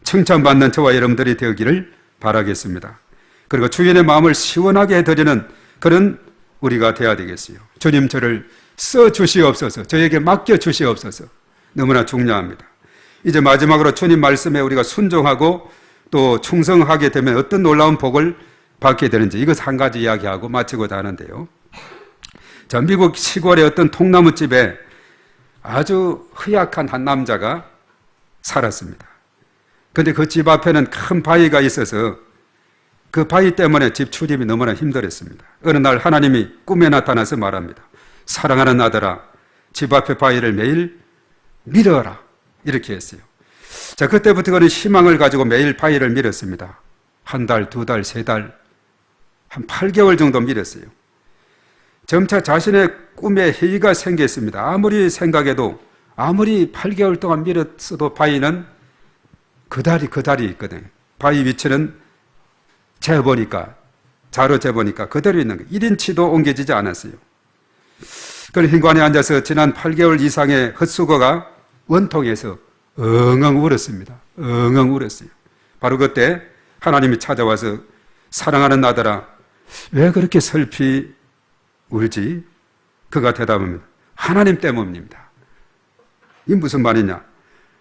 A: 칭찬받는 저와 여러분들이 되기를 바라겠습니다. 그리고 주인의 마음을 시원하게 해드리는 그런 우리가 되어야 되겠어요. 주님 저를 써주시옵소서. 저에게 맡겨주시옵소서. 너무나 중요합니다. 이제 마지막으로 주님 말씀에 우리가 순종하고 또 충성하게 되면 어떤 놀라운 복을 받게 되는지 이것 한 가지 이야기하고 마치고자 하는데요. 자, 미국 시골의 어떤 통나무집에 아주 허약한 한 남자가 살았습니다. 그런데 그 집 앞에는 큰 바위가 있어서 그 바위 때문에 집 출입이 너무나 힘들었습니다. 어느 날 하나님이 꿈에 나타나서 말합니다. 사랑하는 아들아, 집 앞에 바위를 매일 밀어라. 이렇게 했어요. 자, 그때부터 그는 희망을 가지고 매일 바위를 밀었습니다. 1달, 2달, 3달, 한 8개월 정도 밀었어요. 점차 자신의 꿈에 해이가 생겼습니다. 아무리 생각해도 아무리 8개월 동안 밀었어도 바위는 그 다리 있거든요. 바위 위치는 재보니까, 자로 재보니까 그대로 있는 거예요. 1인치도 옮겨지지 않았어요. 그런 흰관에 앉아서 지난 8개월 이상의 헛수고가 원통해서 엉엉 울었습니다. 엉엉 울었어요. 바로 그때 하나님이 찾아와서 사랑하는 아들아, 왜 그렇게 슬피 울지? 그가 대답합니다. 하나님 때문입니다. 이게 무슨 말이냐?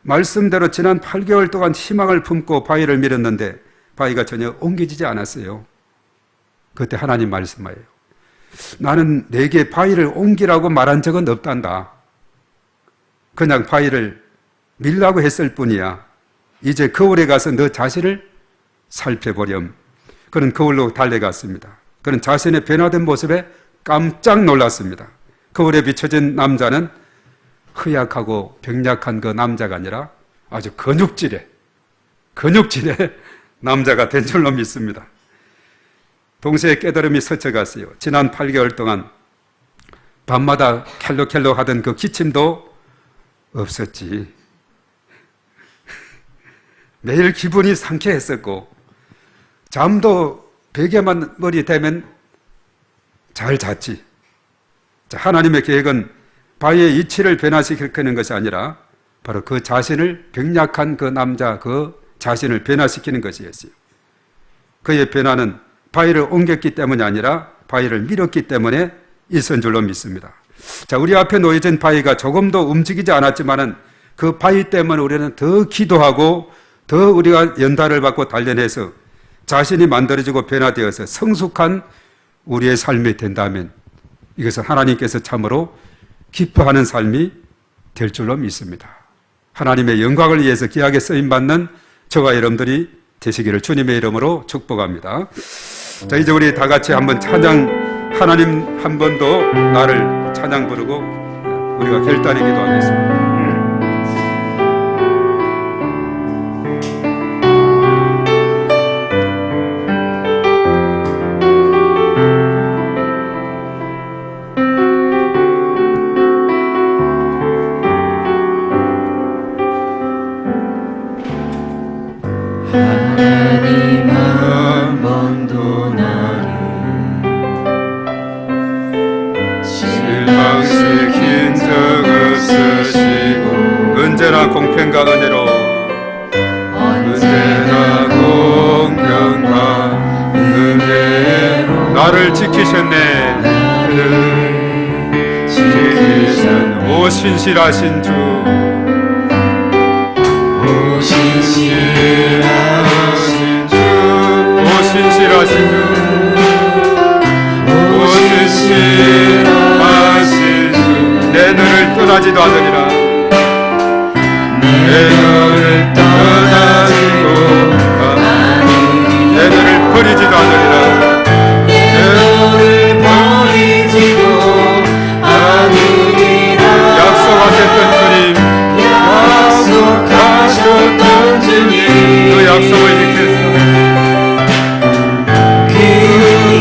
A: 말씀대로 지난 8개월 동안 희망을 품고 바위를 밀었는데 바위가 전혀 옮겨지지 않았어요. 그때 하나님 말씀하예요. 나는 내게 바위를 옮기라고 말한 적은 없단다. 그냥 바위를 밀라고 했을 뿐이야. 이제 거울에 가서 너 자신을 살펴보렴. 그는 거울로 달려갔습니다. 그는 자신의 변화된 모습에 깜짝 놀랐습니다. 거울에 비춰진 남자는 허약하고 병약한 그 남자가 아니라 아주 근육질의 남자가 된 줄로 믿습니다. 동시에 깨달음이 스쳐갔어요. 지난 8개월 동안 밤마다 켈로켈로 하던 그 기침도 없었지. 매일 기분이 상쾌했었고 잠도 베개만 머리 대면 잘 잤지. 하나님의 계획은 바위의 이치를 변화시키는 것이 아니라 바로 그 자신을, 병약한 그 남자 그 자신을 변화시키는 것이었어요. 그의 변화는 바위를 옮겼기 때문이 아니라 바위를 밀었기 때문에 있은 줄로 믿습니다. 자, 우리 앞에 놓여진 바위가 조금도 움직이지 않았지만은 그 바위 때문에 우리는 더 기도하고 더 우리가 연단을 받고 단련해서 자신이 만들어지고 변화되어서 성숙한 우리의 삶이 된다면 이것은 하나님께서 참으로 기뻐하는 삶이 될 줄로 믿습니다. 하나님의 영광을 위해서 귀하게 쓰임받는 저와 여러분들이 되시기를 주님의 이름으로 축복합니다. 자, 이제 우리 다 같이 한번 찬양, 하나님 한 번 더 나를 찬양 부르고 우리가 결단에 기도하겠습니다.
B: 하나님 한 번도 나를
A: 실망시킨 적 없으시고 언제나 공평과 은혜로 언제나 공평과 은혜로 나를 지키셨네. 나를 지키셨네. 오 신실하신 주, 오 신실하신 주, 오 신실하신 주, 오 신실하신 주, 내 눈을 떠나지도 않으리라. 내 눈을 떠나지도 내 눈을 버리지도 않으리라. 내 눈을 버리지도 않으리라. 약속하셨던 주님, 약속하셨던 주님, 그 약속을 지켰어. 그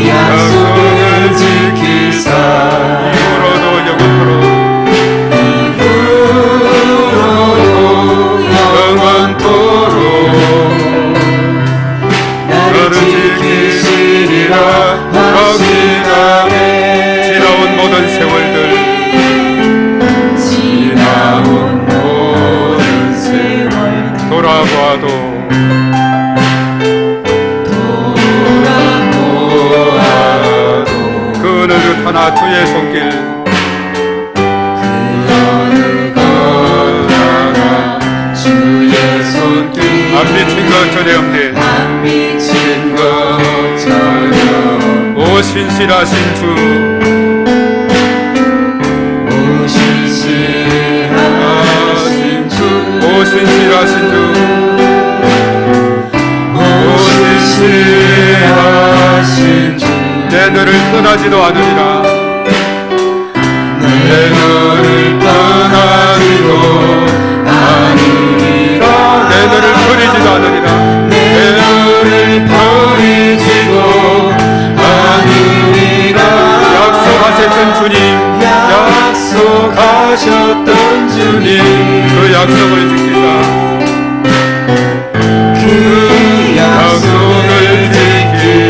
A: 약속을 지키사 이후로도 영원토록 나를 지키시리라 확신하네. 지나온 모든 세월들, 지나온 모든 세월들 돌아보아도 그 어느 것 하나 주의 손길, 그 어느 것 하나 주의 손길 안 미친 것 전에 없네. 안 미친 것 전에 오 신실하신 주, 오 신실하신 주, 오 신실하신 주, 오 신실하신 주, 내 너를 떠나지도 않으리라. 내 너를 떠나지도 않으리라. 내 너를 버리지도 않으리라. 내 너를 버리지도 않으리라. 약속하셨던 주님, 약속하셨던 주님, 그 약속을 지키사 그 약속을 지키사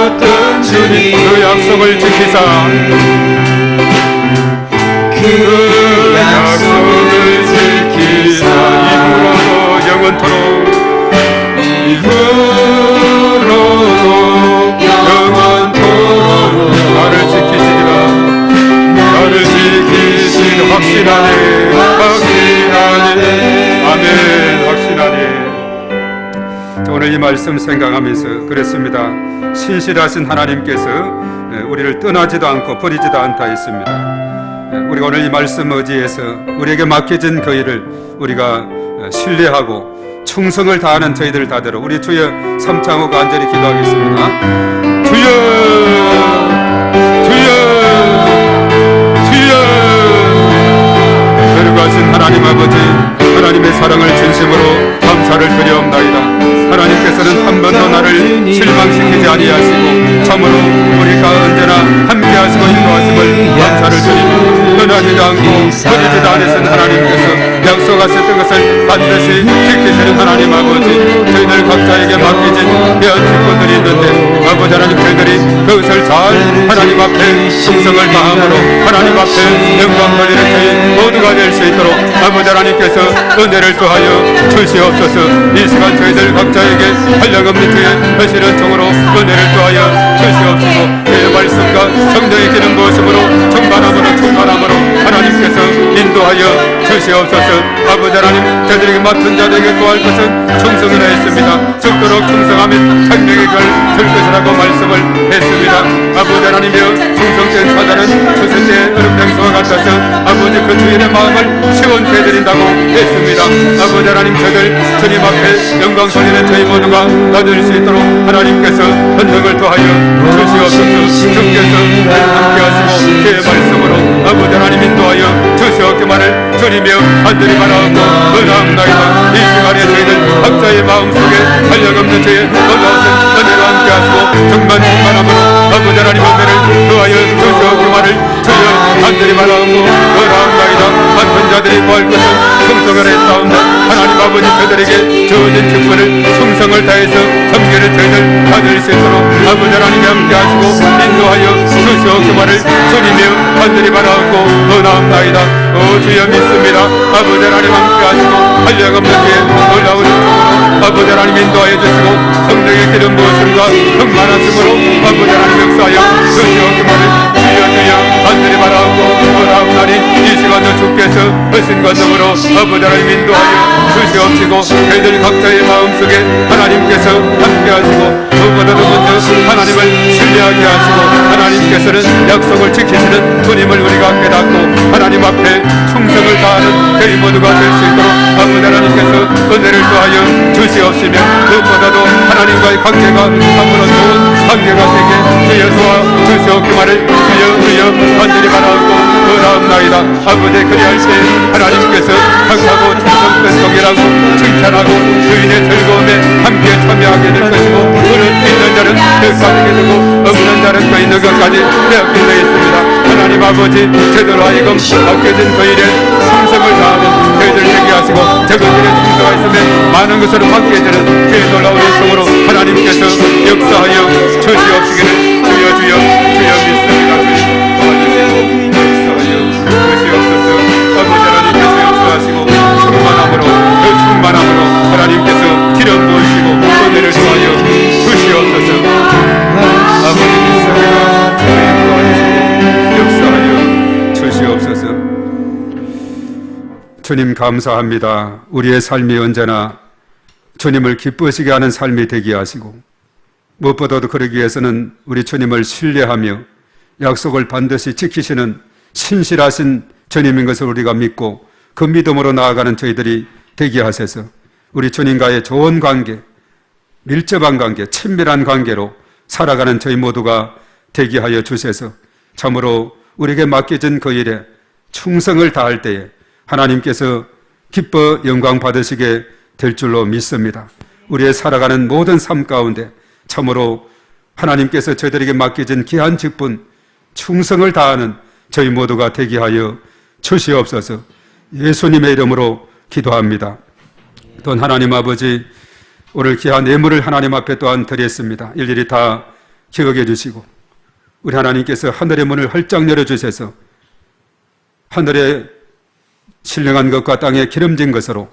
B: 하셨던 주님
A: 그 약속을 지키사
B: 그 약속을 지키사
A: 이후로도 영원토록
B: 영원토록
A: 나를 지키시리라 나를 지키시리 확신하네 아멘 확신하네. 오늘 이 말씀 생각하면서 그랬습니다. 신실하신 하나님께서 우리를 떠나지도 않고 버리지도 않다 했습니다. 우리가 오늘 이 말씀 의지해서 우리에게 맡겨진 그 일을 우리가 신뢰하고 충성을 다하는 저희들 다대로 우리 주여 삼창호 간절히 기도하겠습니다. 주여 주여 주여 거룩하신 하나님 아버지 하나님의 사랑을 진심으로 감사를 드려옵나이다. 하나님께서는 한 번도 나를 실망시키지 아니하시고 참으로 우리가 언제나 함께하시고 인도하심을 감사를 드립니다. 떠나지도 않고 버리지도 않으신 하나님께서 약속하셨던 것을 반드시 지키시는 하나님 아버지 저희들 각자에게 맡겨진 귀한 직분들이 있는데 아버지 하나님 저희들이 그것을 잘 하나님 앞에 충성을 다함으로 하나님 앞에 영광 돌리는 저희 모두가 될 수 있도록 아버지 하나님께서 은혜를 더하여 주시옵소서. 이 시간 저희들 각자에게 한량없는 주의 하시는 종으로 은혜를 더하여 주시옵소서. 주의 말씀과 성령의 기름 부으심으로 충만함으로 하나님께서 인도하여 주시옵소서. 아버지 하나님 저희들에게 맡은 자들에게 구할 것은 충성이라 했습니다. 죽도록 충성하면 생명의 걸 줄 것이라고 말씀을 했습니다. 아버지 하나님이여 충성된 사자는 추수때의 얼음장수와 같아서 아버지 그 주인의 마음을 시원케 해드린다고 했습니다. 아버지 하나님 저희들 주님 앞에 영광 돌리는 저희 모두가 나눌 수 있도록 하나님께서 권능을 더하여 주시옵소서. 주께서 함께 하시고 주의 말씀으로 아버지 하나님 인도하여 주시옵기만을 주님이여 간절히 바라옵고 은혜합나이다. 이 시간에 저희들 각자의 마음속에 한량없는 죄의 놀라우신 은혜로 함께 하시고 충만함으로 아버지 하나님 은혜를 더하여 주시옵기만을 주여 간절히 바라옵고 은혜합나이다. 맡은 자들이 구할 것은 충성을 했사온다. 하나님 아버지 저들에게 주어진 직분을 충성을 다해서 섬기는 저희들 받을 수 있도록 아버지 하나님이 함께 하시고 인도하여 주시옵기만을 주님이여 간절히 바라옵고 원하옵나이다. 오 주여 믿습니다. 아버지 하나님 함께 하시고 한량없는 주의 놀라운 축복으로 아버지 하나님 인도하여 주시고 성령의 기름 부으심과 충만하심으로 아버지 하나님 역사하여 주시옵기만을 주여 간절히 바라옵고 원하옵나니 이 시간도 주께서 하신 것으로 아버지 하나님 인도하여 주시옵시고 저희들 각자의 마음속에 하나님께서 함께 하시고 무엇보다도 먼저 하나님을 신뢰하게 하시고 하나님께서는 약속을 지키시는 주님을 우리가 깨닫고 하나님 앞에 충성을 다하는 저희 모두가 될 수 있도록 아버지 하나님께서 은혜를 더하여 주시옵시며 무엇보다도 하나님과의 관계가 참으로 좋은 관계가 되게 주여서 주시옵기만을 주여 간절히 바라옵고 원하옵나이다. 아버지 그리할 때 하나님께서 강하고 충성된성이라고 칭찬하고 주인의 즐거움에 함께 참여하게 될 것이고 그를 믿는 자는 대가하게 되고 없는 자는 그 있는 것까지 되었게 되어 있습니다. 하나님 아버지 제대로 하여금 맡겨진 그 일에 충성을 다하는 저희들 되게 하시고 적은 일에 충성가 있으면 많은 것으로 맡겨지는 주의 놀라운 은총으로 하나님께서 역사하여 주시옵시기를 주여 믿습니다. 충만함으로 하나님께서 기름 부으시고 은혜를 더하여 주시옵소서. 아버지 믿습니다. 역사하여 주시옵소서. 주님 감사합니다. 우리의 삶이 언제나 주님을 기쁘시게 하는 삶이 되게 하시고 무엇보다도 그러기 위해서는 우리 주님을 신뢰하며 약속을 반드시 지키시는 신실하신 주님인 것을 우리가 믿고 그 믿음으로 나아가는 저희들이 되게 하셔서 우리 주님과의 좋은 관계, 밀접한 관계, 친밀한 관계로 살아가는 저희 모두가 되게 하여 주셔서 참으로 우리에게 맡겨진 그 일에 충성을 다할 때에 하나님께서 기뻐 영광 받으시게 될 줄로 믿습니다. 우리의 살아가는 모든 삶 가운데 참으로 하나님께서 저희들에게 맡겨진 귀한 직분, 충성을 다하는 저희 모두가 되게 하여 주시옵소서. 예수님의 이름으로 기도합니다. 또한 하나님 아버지 오늘 귀한 예물을 하나님 앞에 또한 드렸습니다. 일일이 다 기억해 주시고 우리 하나님께서 하늘의 문을 활짝 열어주셔서 하늘의 신령한 것과 땅의 기름진 것으로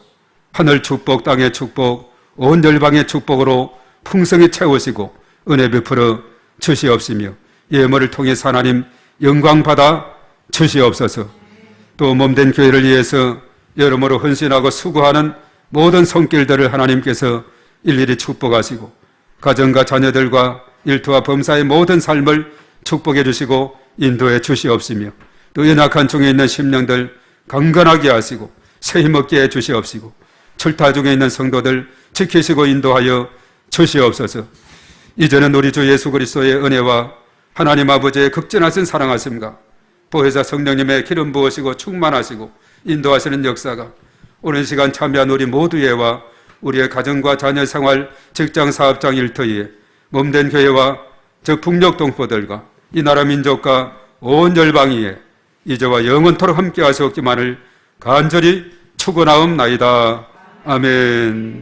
A: 하늘 축복, 땅의 축복, 온 열방의 축복으로 풍성히 채우시고 은혜 베풀어 주시옵시며 예물을 통해서 하나님 영광 받아 주시옵소서. 또 몸된 교회를 위해서 여러모로 헌신하고 수고하는 모든 손길들을 하나님께서 일일이 축복하시고 가정과 자녀들과 일터와 범사의 모든 삶을 축복해 주시고 인도해 주시옵시며 또 연약한 중에 있는 심령들 강건하게 하시고 새 힘없게 해 주시옵시고 출타 중에 있는 성도들 지키시고 인도하여 주시옵소서. 이제는 우리 주 예수 그리스도의 은혜와 하나님 아버지의 극진하신 사랑하심과 보혜사 성령님의 기름 부으시고 충만하시고 인도하시는 역사가 오는 시간 참여한 우리 모두에와 우리의 가정과 자녀 생활, 직장, 사업장, 일터에 몸된 교회와 저 북녘 동포들과 이 나라 민족과 온 열방 위에 이제와 영원토록 함께 하시옵기만을 간절히 축원하옵나이다. 아멘.